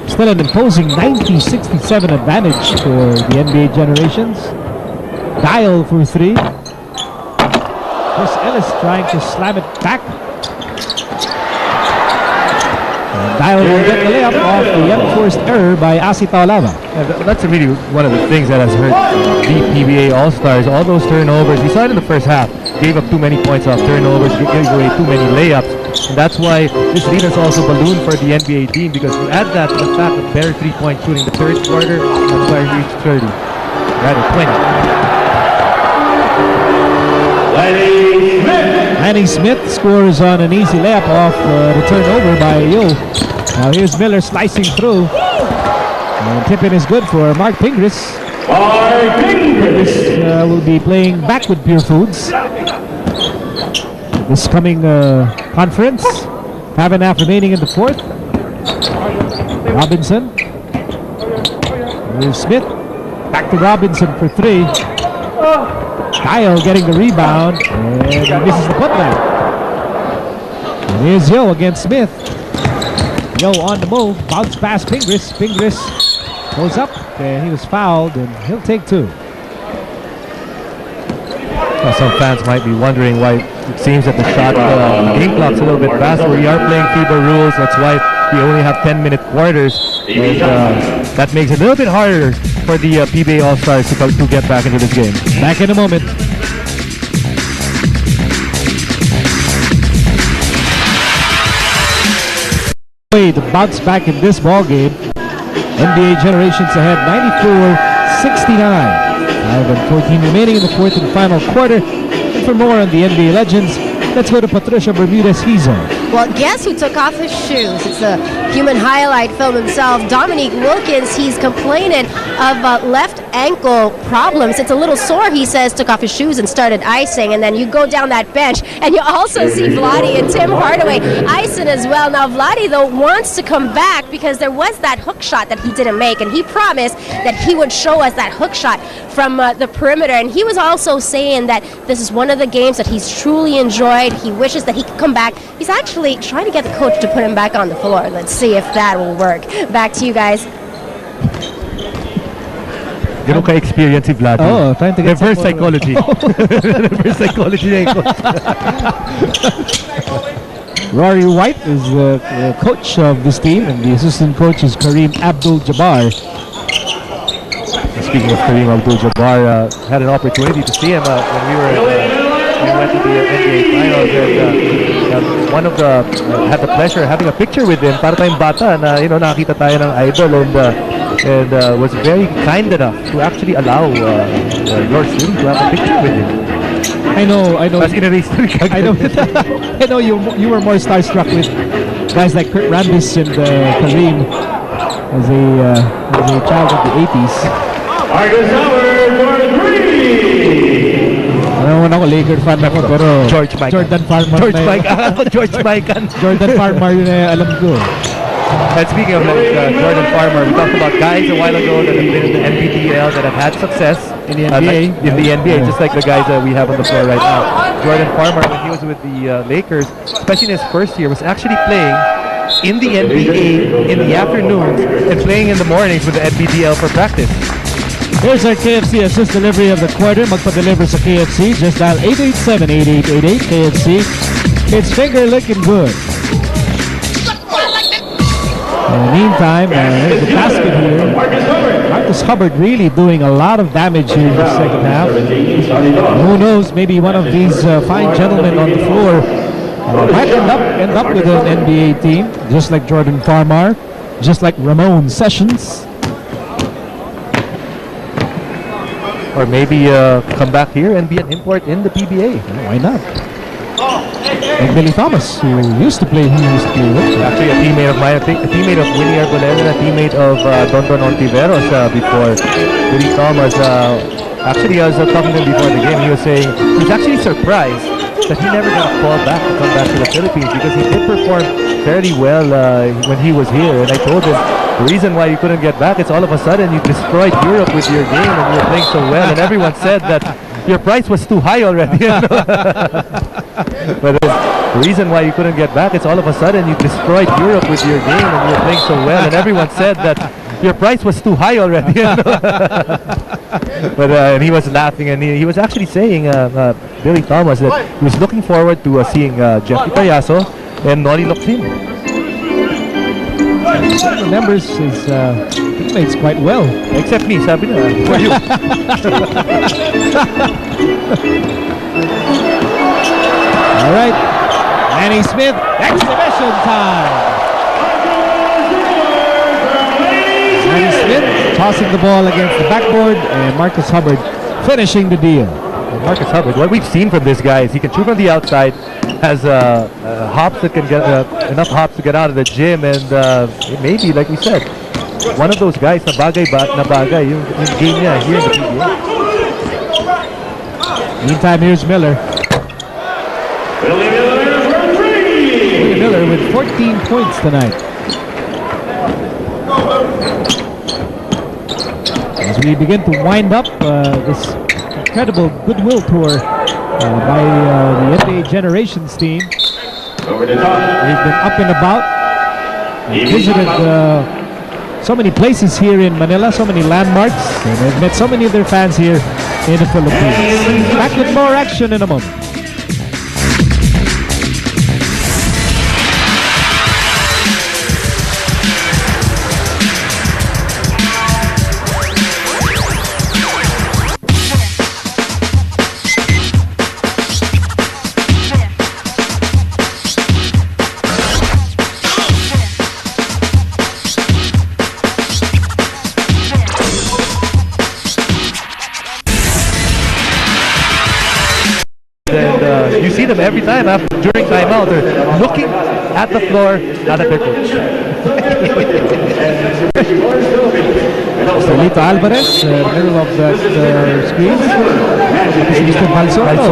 Still an imposing 90-67 advantage for the NBA generations. Dial for 3. Chris Ellis trying to slam it back. Dial will get the layup off the enforced error by Asi Taulava. That's really one of the things that has hurt the PBA All-Stars. All those turnovers, we saw it in the first half, gave up too many points off turnovers, gave away too many layups. And that's why this lead has also ballooned for the NBA team, because you add that to the fact of better 3-point shooting the 3rd quarter, that's why it reached 30, rather 20. Manny Smith scores on an easy layup off the turnover by Yo. Now here's Miller slicing through. And tip-in is good for Mark Pingris. Pingris will be playing back with Pure Foods this coming conference. 5.5 remaining in the 4th. Robinson. Here's Smith. Back to Robinson for 3. Kyle getting the rebound, and he misses the putback. And here's Yo against Smith. Yo on the move, bounce past Pingris. Pingris goes up, and he was fouled, and he'll take 2. Well, some fans might be wondering why it seems that the shot game clock's a little bit faster. We are playing FIBA rules, that's why we only have 10-minute quarters, and that makes it a little bit harder for the PBA All-Stars to get back into this game. Back in a moment. Way to bounce back in this ball game. NBA generations ahead, 94-69. 5:14 remaining in the 4th and final quarter. And for more on the NBA legends, let's go to Patricia Bermudez-Hizo. Well, guess who took off his shoes? It's a human highlight film himself, Dominique Wilkins. He's complaining of left ankle problems. It's a little sore, he says, took off his shoes and started icing. And then you go down that bench, and you also see VLADE and Tim Hardaway icing as well. Now, VLADE, though, wants to come back because there was that hook shot that he didn't make, and he promised that he would show us that hook shot from the perimeter. And he was also saying that this is one of the games that he's truly enjoyed. He wishes that he could come back. He's actually trying to get the coach to put him back on the floor. Let's see if that will work. Back to you guys. Ganun ka-experience si Vlad. Oh, trying to get reverse some more- psychology. Reverse psychology na yung coach. Rory White is the coach of this team, and the assistant coach is KAREEM ABDUL-JABBAR. Speaking of KAREEM ABDUL-JABBAR, had an opportunity to see him when we went to the NBA Finals, and one of the had the pleasure of having a picture with him. Para tayong bata na nakita tayo ng idol, and was very kind enough to actually allow yours truly to have a picture with him. I know. Mas in-erase to I know. I know you were more starstruck with guys like Kurt Rambis and KAREEM as a child of the 80s. Marcus Howard for the Green. Alam mo ako, Laker fan ako, pero George Mikan. Jordan Farmar George na yun. Mikan. George Mikan. Jordan Farmar yun na alam ko. And speaking of Jordan Farmer, we talked about guys a while ago that have been in the NBTL that have had success In the NBA. in the NBA, just like the guys that we have on the floor right now. Jordan Farmer, when he was with the Lakers, especially in his first year, was actually playing in the NBA in the afternoons and playing in the mornings with the NBTL for practice. Here's our KFC assist delivery of the quarter. Magpa-deliver sa KFC. Just dial 887-8888 KFC. It's finger licking good. In the meantime, there's the basket here. Marcus Hubbard really doing a lot of damage here in the second half. Who knows, maybe one of these fine gentlemen on the floor might end up with an NBA team, just like Jordan Farmar, just like Ramon Sessions. Or maybe come back here and be an import in the PBA. Why not? Like Billy Thomas, who used to play with. Actually, a teammate of mine, I think a teammate of Winnie Arboleda, a teammate of Don Ontiveros before. Billy Thomas, actually I was talking to him before the game, he was saying he was actually surprised that he never got a call back to come back to the Philippines because he did perform fairly well when he was here. And I told him, the reason why you couldn't get back is all of a sudden you destroyed Europe with your game and you were playing so well, and everyone said that your price was too high already. But the reason why you couldn't get back is all of a sudden you destroyed Europe with your game and you were playing so well, and everyone said that your price was too high already. But and he was laughing, and he was actually saying, Billy Thomas, that he was looking forward to seeing Jeffrey Payaso and Noli LOCSIN. He remembers his teammates quite well. Except me, sabi na. Who are you? All right, Manny Smith, exhibition time. Manny Smith tossing the ball against the backboard, and Marcus Hubbard finishing the deal. Marcus Hubbard, what we've seen from this guy is he can shoot from the outside, has hops that can get enough hops to get out of the gym, and maybe, like we said, one of those guys na bagay yung game niya here in the PBA. Meantime, here's Miller. Willie Miller for three. Willie Miller with 14 points tonight. As we begin to wind up this incredible goodwill tour by the NBA Generations team. Over the top. They've been up and about, and visited so many places here in Manila, so many landmarks, and they've met so many of their fans here in the Philippines. Back with more action in a moment. And you see them every time during timeout. They're looking at the floor, not at their coach. Lito Alvarez, middle of that screen. Mr. Balsoto.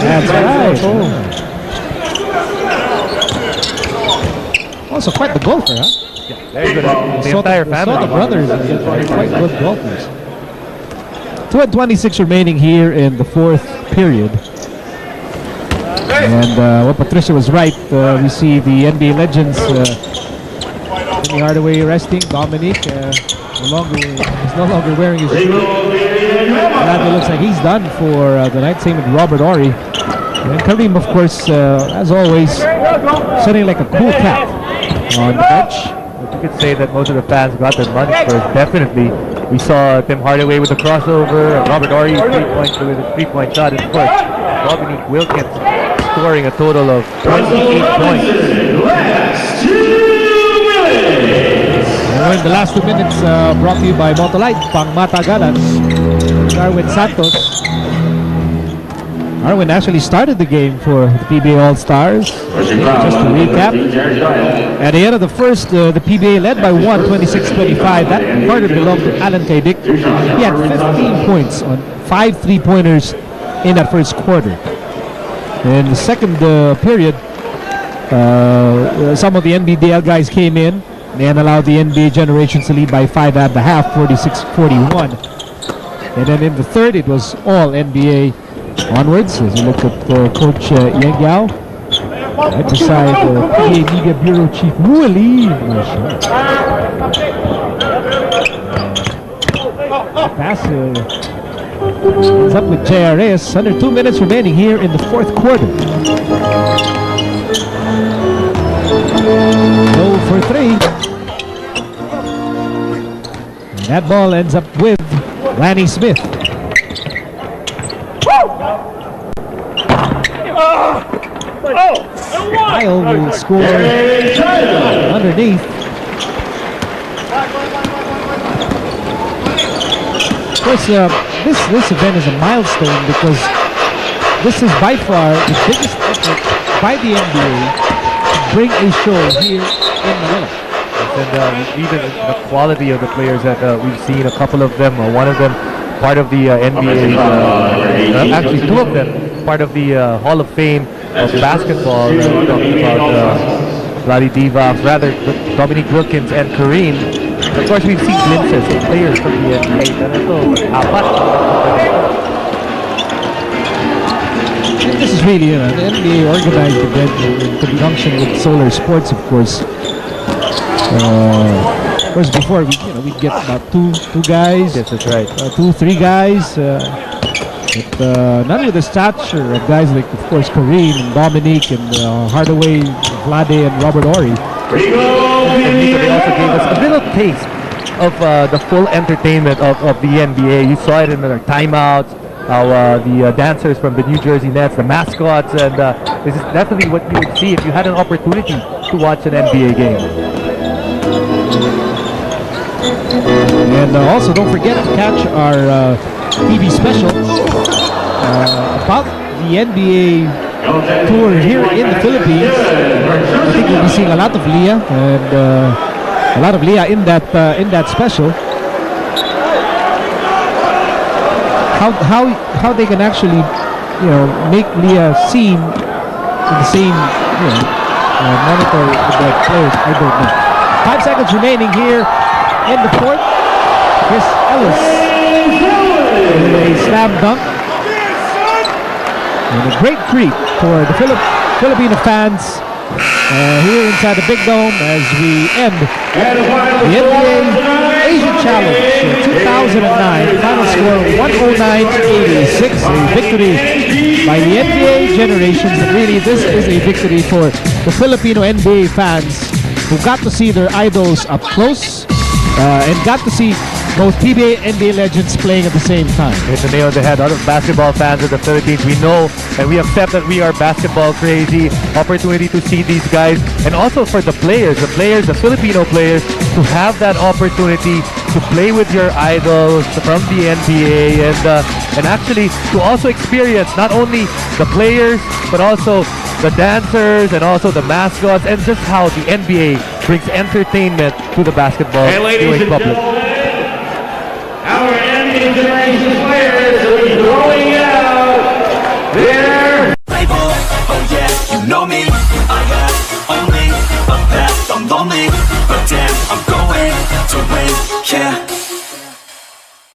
That's right. Also quite the golfer, huh? Very good. The entire family. Soto brothers are quite good golfers. 2:26 remaining here in the fourth period. And well, Patricia was right. We see the NBA legends, Timmy Hardaway resting. Dominique is no longer wearing his shoe. It looks like he's done for the night. Same with Robert Horry. And Kareem, of course, as always, sitting like a cool cat on the bench. You could say that most of the fans got their money first. Definitely, we saw Tim Hardaway with the crossover, Robert Horry with a three-point shot, and of course, Dominique Wilkins scoring a total of 28 points. And in the last 2 minutes, brought to you by Motolite, Pangmatagalan, Darwin Santos. Arwin actually started the game for the PBA All-Stars. Just to recap, at the end of the first, the PBA led by 1, 26-25. That quarter belonged to Alan Kaidik. He had 15 points on 5 3-pointers in that first quarter. In the second period, some of the NBDL guys came in and allowed the NBA Generations to lead by 5 at the half, 46-41. And then in the third, it was all NBA onwards. As you look at Coach Yang Yao, right beside PBA Media Bureau Chief Wooly. Pass is up with JRS. Under 2 minutes remaining here in the fourth quarter. Go for 3. And that ball ends up with Lanny Smith. Kyle will score underneath. Of course, this event is a milestone because this is by far the biggest effort by the NBA to bring a show here in Manila. And even the quality of the players that we've seen, a couple of them, one of them part of the NBA, actually 2 of them part of the Hall of Fame of basketball. We're talking about VLADE DIVAC, rather Dominique Wilkins and Kareem. Of course, we've seen glimpses of players from the NBA. This is really the NBA organized event in conjunction with Solar Sports, of course. Of course, before we'd get about two guys. Yes, that's right. 2, 3 guys. But not with the stature of guys like, of course, Kareem and Dominique and Hardaway, VLADE, and Robert Horry. And they also gave us a little taste of the full entertainment of the NBA. You saw it in their timeouts, how the dancers from the New Jersey Nets, the mascots, and this is definitely what you would see if you had an opportunity to watch an NBA game. And also, don't forget to catch our TV special about the NBA tour here in the Philippines. I think we'll be seeing a lot of Leah in that special. How they can actually make Leah seem in the same monitor with the players, I don't know. 5 seconds remaining here in the fourth. Chris Ellis with a slam dunk. And a great treat for the Filipino fans here inside the Big Dome as we end the NBA Asian Challenge 2009. Final score 109-86. A victory by the NBA Generations. And really, this is a victory for the Filipino NBA fans who got to see their idols up close and got to see both PBA and NBA legends playing at the same time. Hit the nail on the head. Other basketball fans of the Philippines, we know and we accept that we are basketball crazy. Opportunity to see these guys, and also for the players, the Filipino players, to have that opportunity to play with your idols from the NBA, and actually to also experience not only the players but also the dancers and also the mascots, and just how the NBA brings entertainment to the basketball viewing public. Our NBA Generations